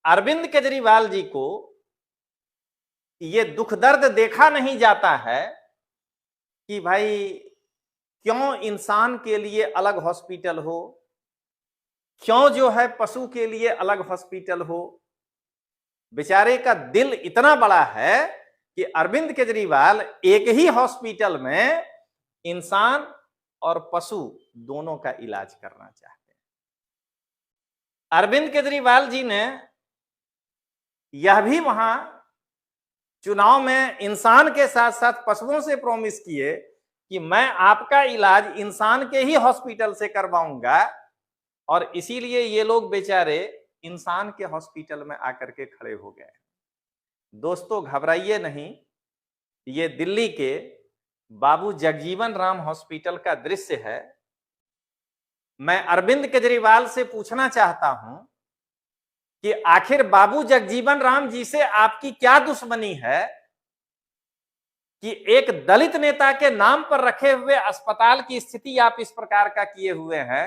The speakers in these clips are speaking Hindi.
अरविंद केजरीवाल जी को ये दुख दर्द देखा नहीं जाता है कि भाई क्यों इंसान के लिए अलग हॉस्पिटल हो, क्यों जो है पशु के लिए अलग हॉस्पिटल हो। बेचारे का दिल इतना बड़ा है कि अरविंद केजरीवाल एक ही हॉस्पिटल में इंसान और पशु दोनों का इलाज करना चाहते हैं। अरविंद केजरीवाल जी ने यह भी वहां चुनाव में इंसान के साथ साथ पशुओं से प्रॉमिस किए कि मैं आपका इलाज इंसान के ही हॉस्पिटल से करवाऊंगा, और इसीलिए ये लोग बेचारे इंसान के हॉस्पिटल में आकर के खड़े हो गए। दोस्तों घबराइए नहीं, ये दिल्ली के बाबू जगजीवन राम हॉस्पिटल का दृश्य है। मैं अरविंद केजरीवाल से पूछना चाहता हूं कि आखिर बाबू जगजीवन राम जी से आपकी क्या दुश्मनी है कि एक दलित नेता के नाम पर रखे हुए अस्पताल की स्थिति आप इस प्रकार का किए हुए हैं।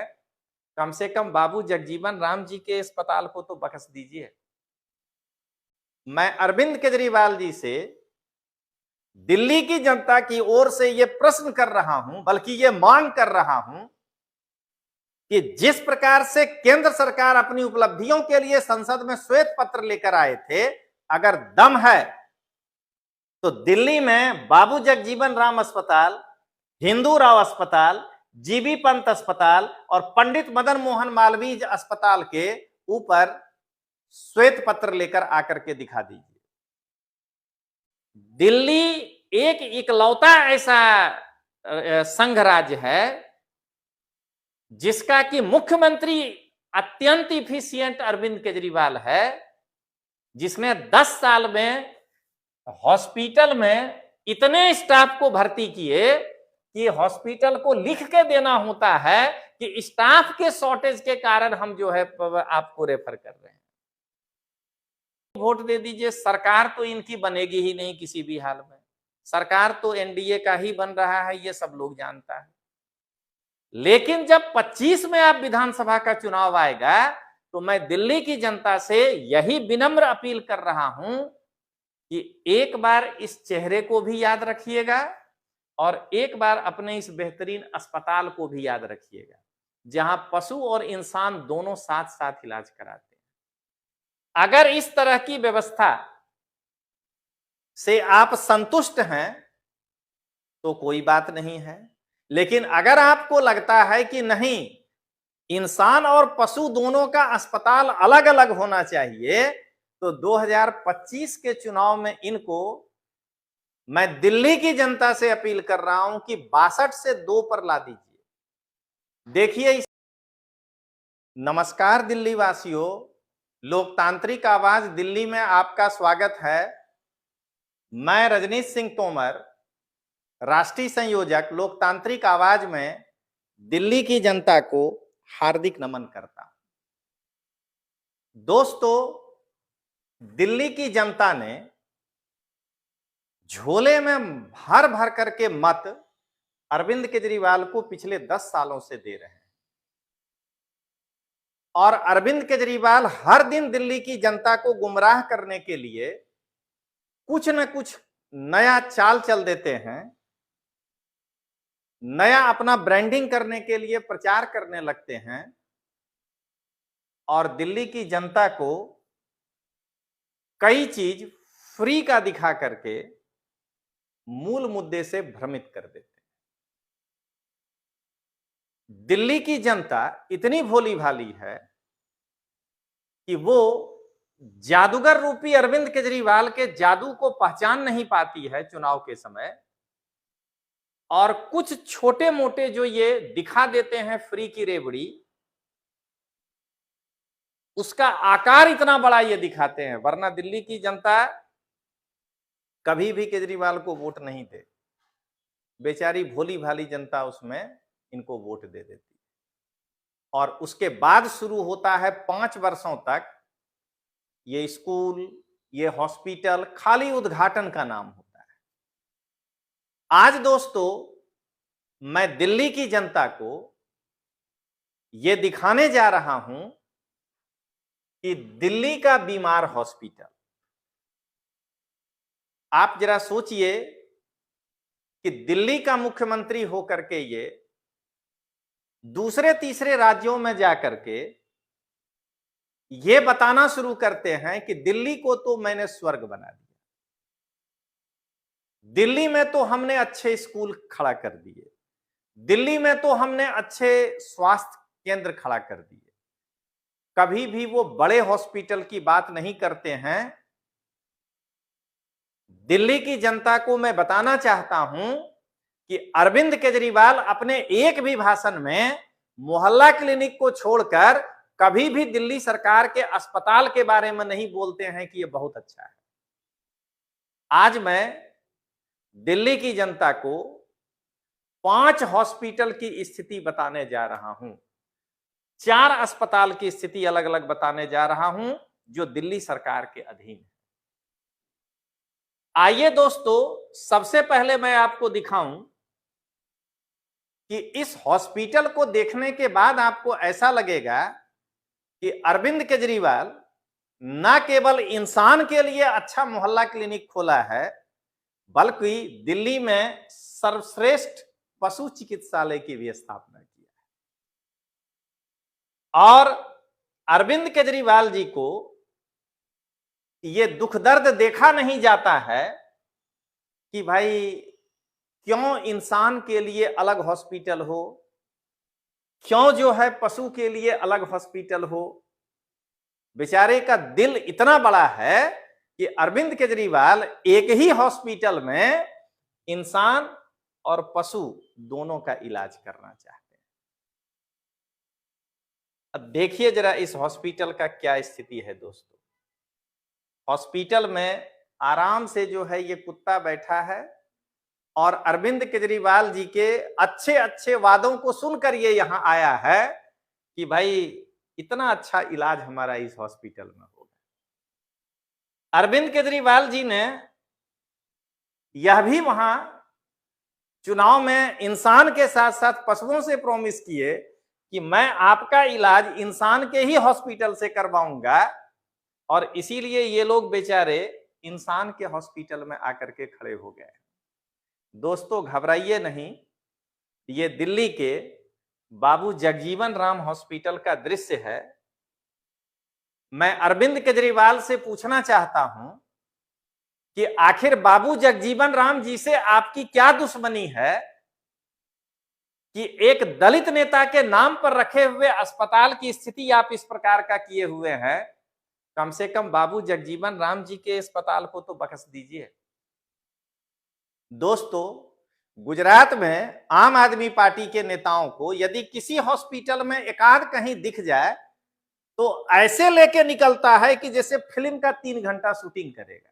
कम से कम बाबू जगजीवन राम जी के अस्पताल को तो बख्श दीजिए। मैं अरविंद केजरीवाल जी से दिल्ली की जनता की ओर से यह प्रश्न कर रहा हूं, बल्कि यह मांग कर रहा हूं कि जिस प्रकार से केंद्र सरकार अपनी उपलब्धियों के लिए संसद में श्वेत पत्र लेकर आए थे, अगर दम है तो दिल्ली में बाबू जगजीवन राम अस्पताल, हिंदू राव अस्पताल, जीबी पंत अस्पताल और पंडित मदन मोहन मालवीय अस्पताल के ऊपर श्वेत पत्र लेकर आकर के दिखा दीजिए। दिल्ली एक इकलौता ऐसा संघ राज्य है जिसका कि मुख्यमंत्री अत्यंत इफिशिएंट अरविंद केजरीवाल है, जिसने 10 साल में हॉस्पिटल में इतने स्टाफ को भर्ती किए कि हॉस्पिटल को लिख के देना होता है कि स्टाफ के शॉर्टेज के कारण हम जो है आपको रेफर कर रहे हैं। वोट दे दीजिए, सरकार तो इनकी बनेगी ही नहीं किसी भी हाल में। सरकार तो एनडीए का ही बन रहा है, ये सब लोग जानता है। लेकिन जब 25 में आप विधानसभा का चुनाव आएगा तो मैं दिल्ली की जनता से यही विनम्र अपील कर रहा हूं कि एक बार इस चेहरे को भी याद रखिएगा और एक बार अपने इस बेहतरीन अस्पताल को भी याद रखिएगा, जहां पशु और इंसान दोनों साथ साथ इलाज कराते हैं। अगर इस तरह की व्यवस्था से आप संतुष्ट हैं तो कोई बात नहीं है, लेकिन अगर आपको लगता है कि नहीं, इंसान और पशु दोनों का अस्पताल अलग अलग होना चाहिए, तो 2025 के चुनाव में इनको मैं दिल्ली की जनता से अपील कर रहा हूं कि 62 से 2 पर ला दीजिए। देखिए, नमस्कार दिल्ली वासियों, लोकतांत्रिक आवाज दिल्ली में आपका स्वागत है। मैं रजनीश सिंह तोमर, राष्ट्रीय संयोजक लोकतांत्रिक आवाज में दिल्ली की जनता को हार्दिक नमन करता हूं। दोस्तों, दिल्ली की जनता ने झोले में भर भर करके मत अरविंद केजरीवाल को पिछले 10 सालों से दे रहे हैं, और अरविंद केजरीवाल हर दिन दिल्ली की जनता को गुमराह करने के लिए कुछ न कुछ नया चाल चल देते हैं, नया अपना ब्रांडिंग करने के लिए प्रचार करने लगते हैं और दिल्ली की जनता को कई चीज फ्री का दिखा करके मूल मुद्दे से भ्रमित कर देते हैं। दिल्ली की जनता इतनी भोली भाली है कि वो जादूगर रूपी अरविंद केजरीवाल के जादू को पहचान नहीं पाती है चुनाव के समय, और कुछ छोटे मोटे जो ये दिखा देते हैं फ्री की रेवड़ी, उसका आकार इतना बड़ा ये दिखाते हैं, वरना दिल्ली की जनता कभी भी केजरीवाल को वोट नहीं दे। बेचारी भोली भाली जनता उसमें इनको वोट दे देती है, और उसके बाद शुरू होता है 5 वर्षों तक ये स्कूल, ये हॉस्पिटल खाली उद्घाटन का नाम होता है। आज दोस्तों, मैं दिल्ली की जनता को ये दिखाने जा रहा हूं कि दिल्ली का बीमार हॉस्पिटल, आप जरा सोचिए कि दिल्ली का मुख्यमंत्री होकर के ये दूसरे तीसरे राज्यों में जाकर के ये बताना शुरू करते हैं कि दिल्ली को तो मैंने स्वर्ग बना दिया, दिल्ली में तो हमने अच्छे स्कूल खड़ा कर दिए, दिल्ली में तो हमने अच्छे स्वास्थ्य केंद्र खड़ा कर दिए। कभी भी वो बड़े हॉस्पिटल की बात नहीं करते हैं। दिल्ली की जनता को मैं बताना चाहता हूं कि अरविंद केजरीवाल अपने एक भी भाषण में मोहल्ला क्लिनिक को छोड़कर कभी भी दिल्ली सरकार के अस्पताल के बारे में नहीं बोलते हैं कि ये बहुत अच्छा है। आज मैं दिल्ली की जनता को 5 हॉस्पिटल की स्थिति बताने जा रहा हूं, 4 अस्पताल की स्थिति अलग अलग बताने जा रहा हूं जो दिल्ली सरकार के अधीन है। आइए दोस्तों, सबसे पहले मैं आपको दिखाऊं कि इस हॉस्पिटल को देखने के बाद आपको ऐसा लगेगा कि अरविंद केजरीवाल न केवल इंसान के लिए अच्छा मोहल्ला क्लिनिक खोला है, बल्कि दिल्ली में सर्वश्रेष्ठ पशु चिकित्सालय की भी स्थापना की है। और अरविंद केजरीवाल जी को ये दुख दर्द देखा नहीं जाता है कि भाई क्यों इंसान के लिए अलग हॉस्पिटल हो, क्यों जो है पशु के लिए अलग हॉस्पिटल हो। बेचारे का दिल इतना बड़ा है कि अरविंद केजरीवाल एक ही हॉस्पिटल में इंसान और पशु दोनों का इलाज करना चाहते हैं। अब देखिए जरा इस हॉस्पिटल का क्या स्थिति है दोस्तों। हॉस्पिटल में आराम से जो है ये कुत्ता बैठा है और अरविंद केजरीवाल जी के अच्छे अच्छे वादों को सुनकर ये यहां आया है कि भाई इतना अच्छा इलाज हमारा इस हॉस्पिटल में होगा। अरविंद केजरीवाल जी ने यह भी वहां चुनाव में इंसान के साथ साथ पशुओं से प्रॉमिस किए कि मैं आपका इलाज इंसान के ही हॉस्पिटल से करवाऊंगा, और इसीलिए ये लोग बेचारे इंसान के हॉस्पिटल में आकर के खड़े हो गए। दोस्तों घबराइए नहीं, ये दिल्ली के बाबू जगजीवन राम हॉस्पिटल का दृश्य है। मैं अरविंद केजरीवाल से पूछना चाहता हूं कि आखिर बाबू जगजीवन राम जी से आपकी क्या दुश्मनी है कि एक दलित नेता के नाम पर रखे हुए अस्पताल की स्थिति आप इस प्रकार का किए हुए हैं। कम से कम बाबू जगजीवन राम जी के अस्पताल को तो बख्श दीजिए। दोस्तों गुजरात में आम आदमी पार्टी के नेताओं को यदि किसी हॉस्पिटल में एकाध कहीं दिख जाए तो ऐसे लेके निकलता है कि जैसे फिल्म का 3 घंटा शूटिंग करेगा।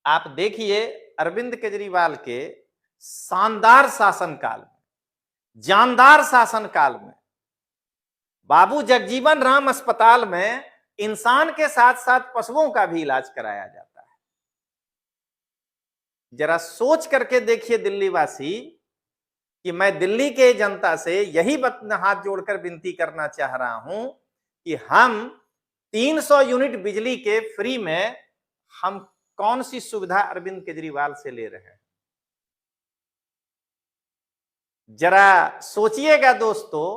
आप देखिए अरविंद केजरीवाल के शानदार शासनकाल में, जानदार शासनकाल में बाबू जगजीवन राम अस्पताल में इंसान के साथ साथ पशुओं का भी इलाज कराया जाता है। जरा सोच करके देखिए दिल्ली वासी कि मैं दिल्ली के जनता से यही हाथ जोड़कर विनती करना चाह रहा हूं कि हम 300 यूनिट बिजली के फ्री में हम कौन सी सुविधा अरविंद केजरीवाल से ले रहे हैं। जरा सोचिएगा दोस्तों,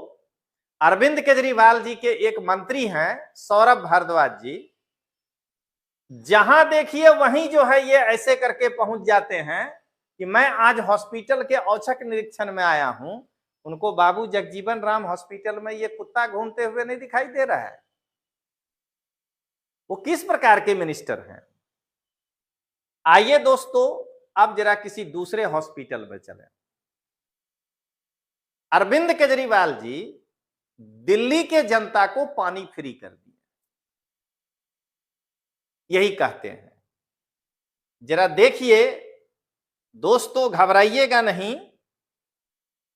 अरविंद केजरीवाल जी के एक मंत्री हैं सौरभ भारद्वाज जी, जहां देखिए वहीं जो है ये ऐसे करके पहुंच जाते हैं कि मैं आज हॉस्पिटल के औचक निरीक्षण में आया हूं। उनको बाबू जगजीवन राम हॉस्पिटल में ये कुत्ता घूमते हुए नहीं दिखाई दे रहा है। वो किस प्रकार के मिनिस्टर हैं। आइए दोस्तों अब जरा किसी दूसरे हॉस्पिटल में चलें। अरविंद केजरीवाल जी दिल्ली के जनता को पानी फ्री कर दिया, यही कहते हैं। जरा देखिए दोस्तों, घबराइएगा नहीं,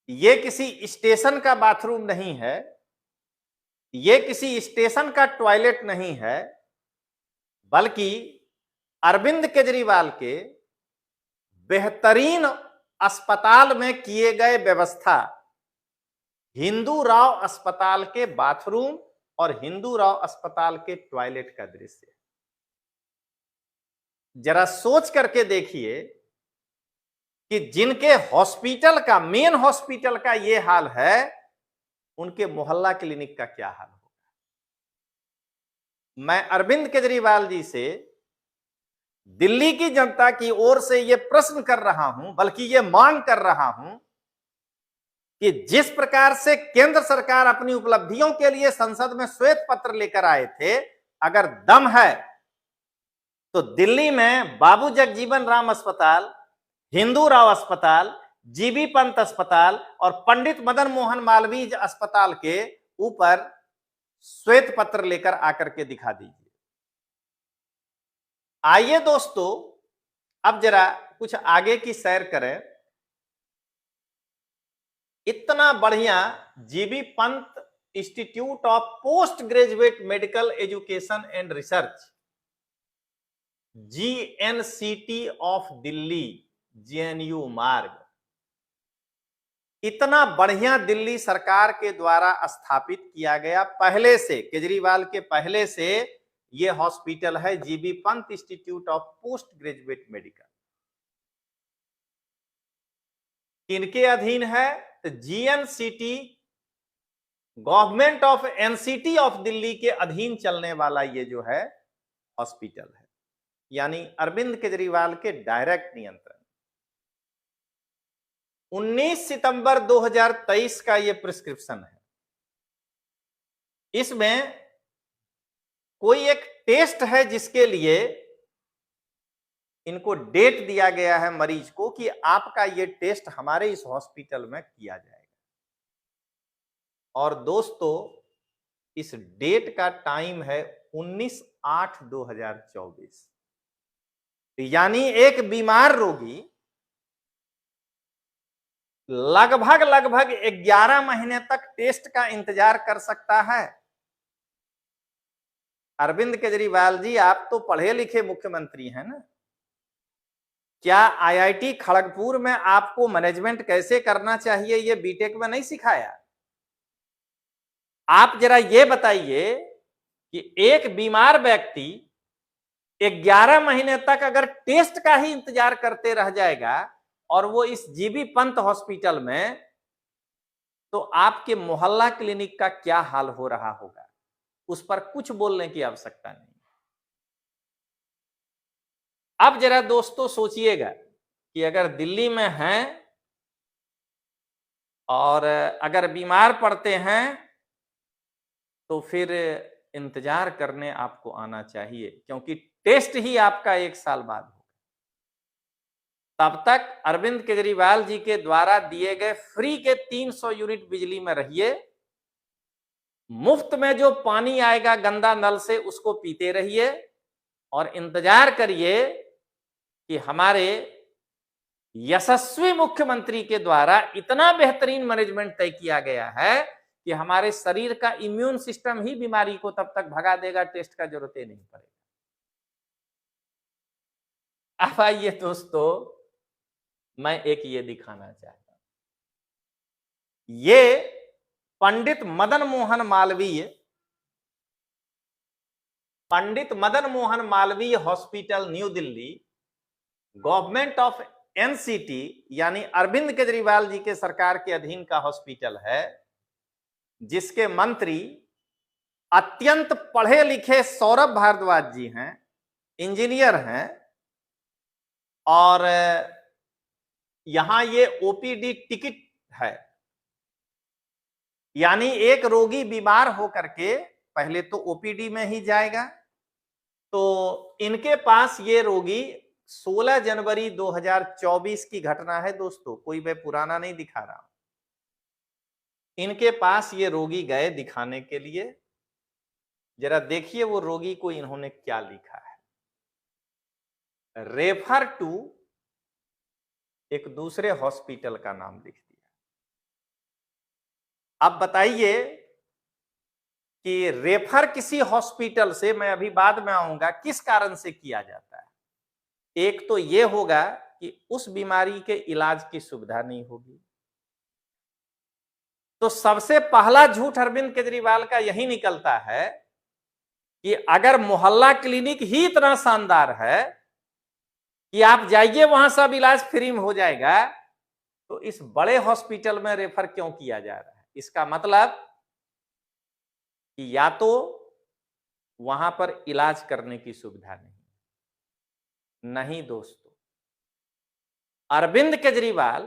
ये किसी स्टेशन का बाथरूम नहीं है, ये किसी स्टेशन का टॉयलेट नहीं है, बल्कि अरविंद केजरीवाल के बेहतरीन अस्पताल में किए गए व्यवस्था, हिंदू राव अस्पताल के बाथरूम और हिंदू राव अस्पताल के टॉयलेट का दृश्य। जरा सोच करके देखिए कि जिनके हॉस्पिटल का, मेन हॉस्पिटल का ये हाल है, उनके मोहल्ला क्लिनिक का क्या हाल होगा। मैं अरविंद केजरीवाल जी से, दिल्ली की जनता की ओर से यह प्रश्न कर रहा हूं, बल्कि यह मांग कर रहा हूं कि जिस प्रकार से केंद्र सरकार अपनी उपलब्धियों के लिए संसद में श्वेत पत्र लेकर आए थे, अगर दम है तो दिल्ली में बाबू जगजीवन राम अस्पताल, हिंदू राव अस्पताल, जीबी पंत अस्पताल और पंडित मदन मोहन मालवीय अस्पताल के ऊपर श्वेत पत्र लेकर आकर के दिखा दीजिए। आइए दोस्तों, अब जरा कुछ आगे की सैर करें। इतना बढ़िया GB Pant institute of post graduate medical education and research, GNCT of Delhi, JNU मार्ग, इतना बढ़िया दिल्ली सरकार के द्वारा स्थापित किया गया, पहले से, केजरीवाल के पहले से यह हॉस्पिटल है GB Pant institute of post graduate medical. किनके अधीन है? तो GNCT, government of NCT of Delhi के अधीन चलने वाला ये जो है हॉस्पिटल है, यानी अरविंद केजरीवाल के डायरेक्ट नियंत्रण। 19 सितंबर 2023 का ये प्रिस्क्रिप्शन है। इसमें कोई एक टेस्ट है जिसके लिए इनको डेट दिया गया है मरीज को कि आपका ये टेस्ट हमारे इस हॉस्पिटल में किया जाएगा। और दोस्तों, इस डेट का टाइम है 19/8/2024। यानी एक बीमार रोगी लगभग 11 महीने तक टेस्ट का इंतजार कर सकता है। अरविंद केजरीवाल जी, आप तो पढ़े लिखे मुख्यमंत्री हैं ना, क्या आईआईटी खड़गपुर में आपको मैनेजमेंट कैसे करना चाहिए ये बीटेक में नहीं सिखाया? आप जरा ये बताइए कि एक बीमार व्यक्ति 11 महीने तक अगर टेस्ट का ही इंतजार करते रह जाएगा और वो इस जीबी पंत हॉस्पिटल में, तो आपके मोहल्ला क्लिनिक का क्या हाल हो रहा होगा, उस पर कुछ बोलने की आवश्यकता नहीं। अब जरा दोस्तों सोचिएगा कि अगर दिल्ली में हैं और अगर बीमार पड़ते हैं तो फिर इंतजार करने आपको आना चाहिए, क्योंकि टेस्ट ही आपका 1 साल बाद होगा। तब तक अरविंद केजरीवाल जी के द्वारा दिए गए फ्री के 300 यूनिट बिजली में रहिए, मुफ्त में जो पानी आएगा गंदा नल से उसको पीते रहिए और इंतजार करिए कि हमारे यशस्वी मुख्यमंत्री के द्वारा इतना बेहतरीन मैनेजमेंट तय किया गया है कि हमारे शरीर का इम्यून सिस्टम ही बीमारी को तब तक भगा देगा, टेस्ट का जरूरत ही नहीं पड़ेगा। अब आइए दोस्तों, मैं एक ये दिखाना चाहता हूं। ये Pandit Madan Mohan Malviya hospital New Delhi, government of NCT यानी अरविंद केजरीवाल जी के सरकार के अधीन का हॉस्पिटल है, जिसके मंत्री अत्यंत पढ़े लिखे सौरभ भारद्वाज जी हैं, इंजीनियर हैं, और यहां ये ओपीडी टिकट है, यानी एक रोगी बीमार होकर के पहले तो ओपीडी में ही जाएगा। तो इनके पास ये रोगी 16 जनवरी 2024 की घटना है दोस्तों, कोई मैं पुराना नहीं दिखा रहा हूं। इनके पास ये रोगी गए दिखाने के लिए, जरा देखिए वो रोगी को इन्होंने क्या लिखा है। रेफर टू एक दूसरे हॉस्पिटल का नाम लिख दिया। अब बताइए कि रेफर किसी हॉस्पिटल से, मैं अभी बाद में आऊंगा, किस कारण से किया जाता है। एक तो यह होगा कि उस बीमारी के इलाज की सुविधा नहीं होगी, तो सबसे पहला झूठ अरविंद केजरीवाल का यही निकलता है कि अगर मोहल्ला क्लिनिक ही इतना शानदार है कि आप जाइए वहां सब इलाज फ्री में हो जाएगा, तो इस बड़े हॉस्पिटल में रेफर क्यों किया जा रहा है? इसका मतलब कि या तो वहां पर इलाज करने की सुविधा नहीं दोस्तों, अरविंद केजरीवाल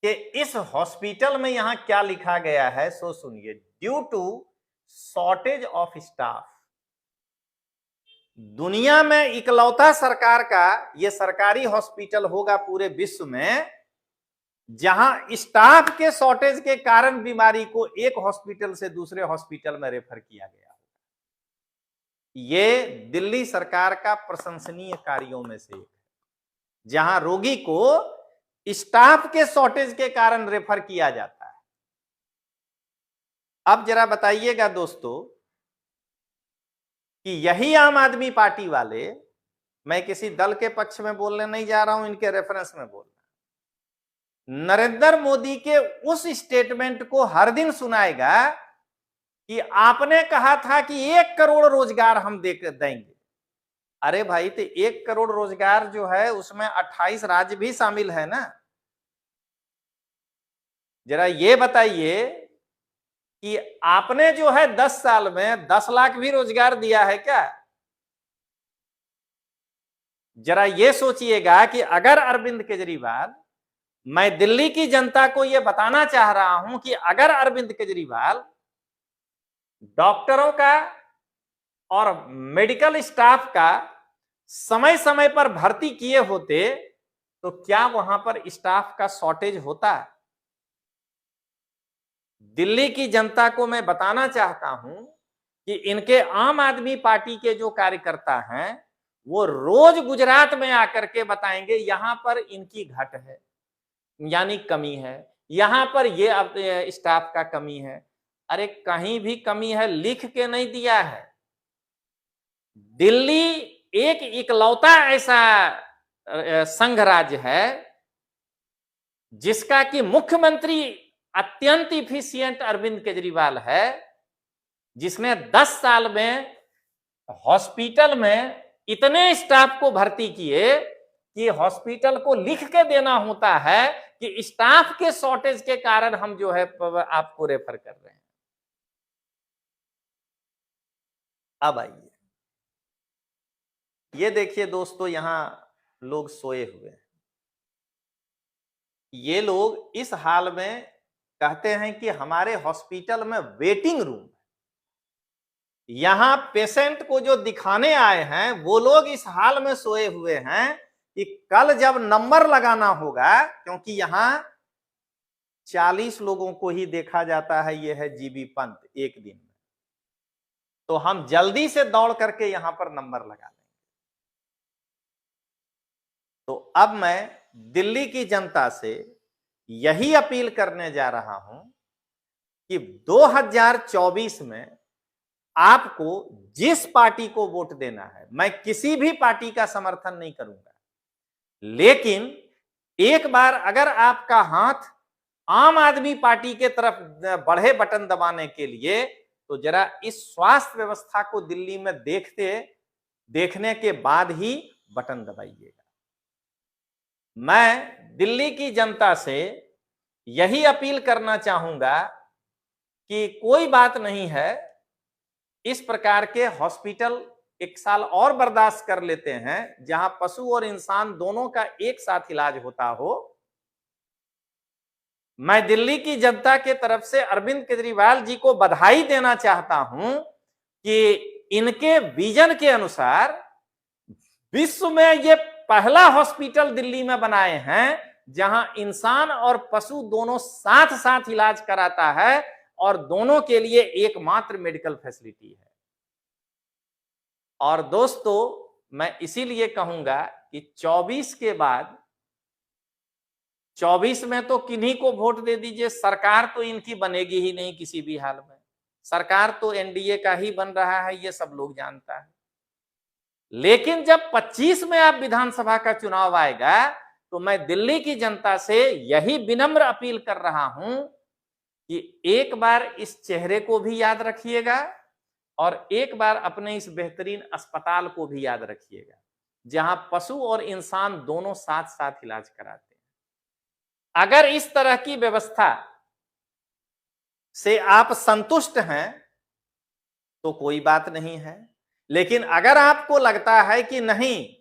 कि इस हॉस्पिटल में यहां क्या लिखा गया है सो सुनिए। Due to shortage of staff, दुनिया में इकलौता सरकार का यह सरकारी हॉस्पिटल होगा पूरे विश्व में जहां स्टाफ के शॉर्टेज के कारण बीमारी को एक हॉस्पिटल से दूसरे हॉस्पिटल में रेफर किया गया। ये दिल्ली सरकार का प्रशंसनीय कार्यों में से एक है, जहां रोगी को स्टाफ के शॉर्टेज के कारण रेफर किया जाता है। अब जरा बताइएगा दोस्तों कि यही आम आदमी पार्टी वाले, मैं किसी दल के पक्ष में बोलने नहीं जा रहा हूं, इनके रेफरेंस में बोल रहा हूं, नरेंद्र मोदी के उस स्टेटमेंट को हर दिन सुनाएगा कि आपने कहा था कि 1 करोड़ रोजगार हम देंगे। अरे भाई, तो 1 करोड़ रोजगार जो है उसमें 28 राज्य भी शामिल है ना। जरा ये बताइए कि आपने जो है 10 साल में 10 लाख भी रोजगार दिया है क्या? जरा ये सोचिएगा कि अगर अरविंद केजरीवाल, मैं दिल्ली की जनता को यह बताना चाह रहा हूं कि अगर अरविंद केजरीवाल डॉक्टरों का और मेडिकल स्टाफ का समय समय पर भर्ती किए होते तो क्या वहां पर स्टाफ का शॉर्टेज होता? दिल्ली की जनता को मैं बताना चाहता हूं कि इनके आम आदमी पार्टी के जो कार्यकर्ता हैं वो रोज गुजरात में आकर के बताएंगे यहां पर इनकी घट है, यानी कमी है, यहां पर ये स्टाफ का कमी है। अरे कहीं भी कमी है लिख के नहीं दिया है। दिल्ली एक इकलौता ऐसा संघ राज्य है जिसका कि मुख्यमंत्री अत्यंत इफिशिएंट अरविंद केजरीवाल है, जिसने 10 साल में हॉस्पिटल में इतने स्टाफ को भर्ती किए कि हॉस्पिटल को लिख के देना होता है कि स्टाफ के शॉर्टेज के कारण हम जो है आपको रेफर कर रहे हैं। अब आइए, ये देखिए दोस्तों, यहां लोग सोए हुए हैं। ये लोग इस हाल में कहते हैं कि हमारे हॉस्पिटल में वेटिंग रूम, यहां पेशेंट को जो दिखाने आए हैं वो लोग इस हाल में सोए हुए हैं कि कल जब नंबर लगाना होगा, क्योंकि यहां 40 लोगों को ही देखा जाता है, ये है जीबी पंत एक दिन में, तो हम जल्दी से दौड़ करके यहां पर नंबर लगा लेंगे। तो अब मैं दिल्ली की जनता से यही अपील करने जा रहा हूं कि 2024 में आपको जिस पार्टी को वोट देना है, मैं किसी भी पार्टी का समर्थन नहीं करूंगा, लेकिन एक बार अगर आपका हाथ आम आदमी पार्टी के तरफ बढ़े बटन दबाने के लिए, तो जरा इस स्वास्थ्य व्यवस्था को दिल्ली में देखने के बाद ही बटन दबाइएगा। मैं दिल्ली की जनता से यही अपील करना चाहूंगा कि कोई बात नहीं है, इस प्रकार के हॉस्पिटल 1 साल और बर्दाश्त कर लेते हैं जहां पशु और इंसान दोनों का एक साथ इलाज होता हो। मैं दिल्ली की जनता के तरफ से अरविंद केजरीवाल जी को बधाई देना चाहता हूं कि इनके विजन के अनुसार विश्व में ये पहला हॉस्पिटल दिल्ली में बनाए हैं जहां इंसान और पशु दोनों साथ साथ इलाज कराता है और दोनों के लिए एकमात्र मेडिकल फैसिलिटी है। और दोस्तों, मैं इसीलिए कहूंगा कि 24 के बाद, 24 में तो किन्हीं को वोट दे दीजिए, सरकार तो इनकी बनेगी ही नहीं किसी भी हाल में, सरकार तो एनडीए का ही बन रहा है, ये सब लोग जानता है। लेकिन जब 25 में आप विधानसभा का चुनाव आएगा तो मैं दिल्ली की जनता से यही विनम्र अपील कर रहा हूं कि एक बार इस चेहरे को भी याद रखिएगा और एक बार अपने इस बेहतरीन अस्पताल को भी याद रखिएगा, जहां पशु और इंसान दोनों साथ साथ इलाज कराते हैं। अगर इस तरह की व्यवस्था से आप संतुष्ट हैं तो कोई बात नहीं है, लेकिन अगर आपको लगता है कि नहीं,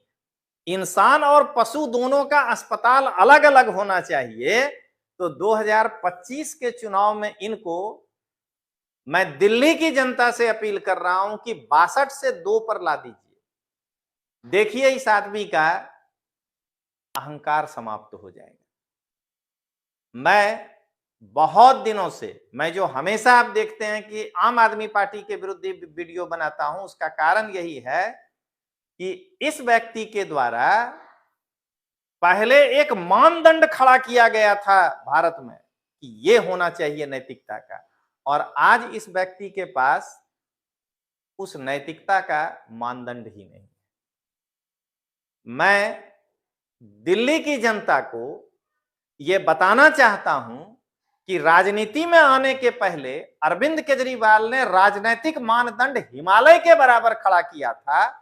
इंसान और पशु दोनों का अस्पताल अलग अलग होना चाहिए, तो 2025 के चुनाव में इनको मैं दिल्ली की जनता से अपील कर रहा हूं कि 62 से 2 पर ला दीजिए। देखिए इस आदमी का अहंकार समाप्त हो जाएगा। मैं बहुत दिनों से, मैं जो हमेशा आप देखते हैं कि आम आदमी पार्टी के विरुद्ध वीडियो बनाता हूं, उसका कारण यही है कि इस व्यक्ति के द्वारा पहले एक मानदंड खड़ा किया गया था भारत में कि ये होना चाहिए नैतिकता का, और आज इस व्यक्ति के पास उस नैतिकता का मानदंड ही नहीं है। मैं दिल्ली की जनता को यह बताना चाहता हूं कि राजनीति में आने के पहले अरविंद केजरीवाल ने राजनीतिक मानदंड हिमालय के बराबर खड़ा किया था,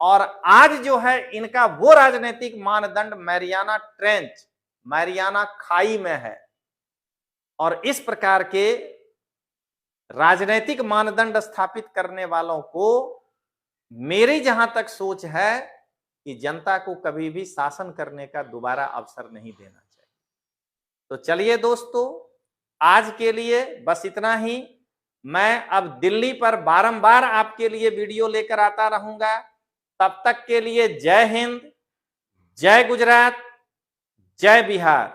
और आज जो है इनका वो राजनीतिक मानदंड मैरियाना ट्रेंच, मैरियाना खाई में है। और इस प्रकार के राजनीतिक मानदंड स्थापित करने वालों को मेरी जहां तक सोच है कि जनता को कभी भी शासन करने का दोबारा अवसर नहीं देना चाहिए। तो चलिए दोस्तों, आज के लिए बस इतना ही। मैं अब दिल्ली पर बारंबार आपके लिए वीडियो लेकर आता रहूंगा। तब तक के लिए जय हिंद, जय गुजरात, जय बिहार।